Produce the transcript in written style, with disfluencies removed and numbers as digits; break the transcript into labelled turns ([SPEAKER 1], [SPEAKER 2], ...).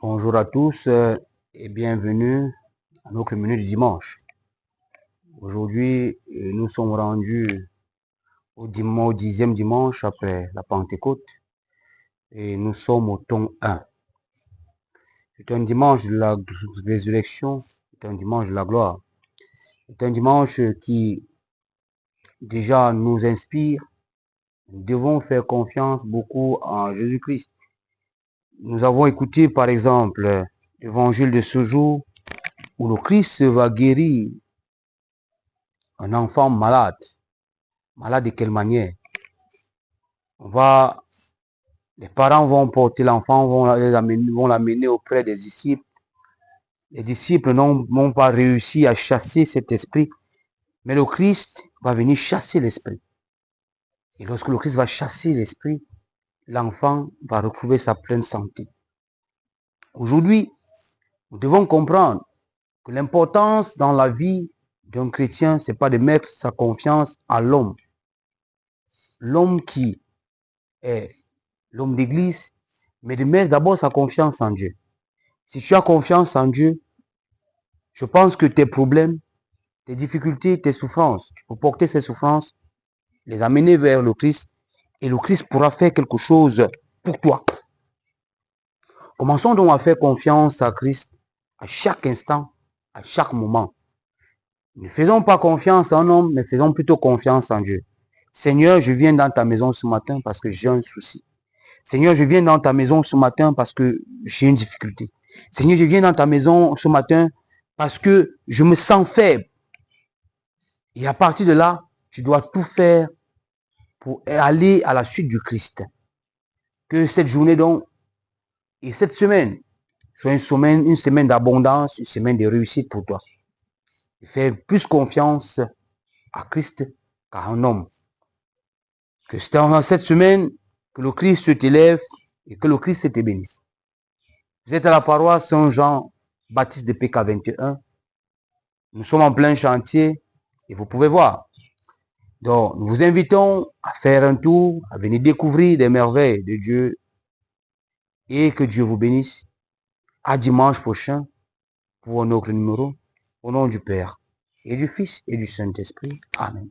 [SPEAKER 1] Bonjour à tous et bienvenue à notre menu du dimanche. Aujourd'hui, nous sommes rendus au 10e dimanche après la Pentecôte et nous sommes au tome 1. C'est un dimanche de la résurrection, c'est un dimanche de la gloire. C'est un dimanche qui déjà nous inspire. Nous devons faire confiance beaucoup en Jésus-Christ. Nous avons écouté par exemple l'évangile de ce jour où le Christ va guérir un enfant malade. Malade de quelle manière? Les parents vont porter l'enfant, vont l'amener auprès des disciples. Les disciples n'ont pas réussi à chasser cet esprit, mais le Christ va venir chasser l'esprit. Et lorsque le Christ va chasser l'esprit, l'enfant va retrouver sa pleine santé. Aujourd'hui, nous devons comprendre que l'importance dans la vie d'un chrétien, ce n'est pas de mettre sa confiance à l'homme. L'homme qui est l'homme d'église, mais de mettre d'abord sa confiance en Dieu. Si tu as confiance en Dieu, je pense que tes problèmes, tes difficultés, tes souffrances, tu peux porter ces souffrances, les amener vers le Christ, et le Christ pourra faire quelque chose pour toi. Commençons donc à faire confiance à Christ à chaque instant, à chaque moment. Ne faisons pas confiance en homme, mais faisons plutôt confiance en Dieu. Seigneur, je viens dans ta maison ce matin parce que j'ai un souci. Seigneur, je viens dans ta maison ce matin parce que j'ai une difficulté. Seigneur, je viens dans ta maison ce matin parce que je me sens faible. Et à partir de là, tu dois tout faire pour aller à la suite du Christ. Que cette journée donc et cette semaine soit une semaine d'abondance, une semaine de réussite pour toi. Fais plus confiance à Christ qu'à un homme. Que dans cette semaine, que le Christ t'élève et que le Christ te bénisse. Vous êtes à la paroisse Saint-Jean-Baptiste de PK21. Nous sommes en plein chantier et vous pouvez voir. Donc, nous vous invitons à faire un tour, à venir découvrir des merveilles de Dieu et que Dieu vous bénisse. À dimanche prochain pour un autre numéro. Au nom du Père et du Fils et du Saint-Esprit. Amen.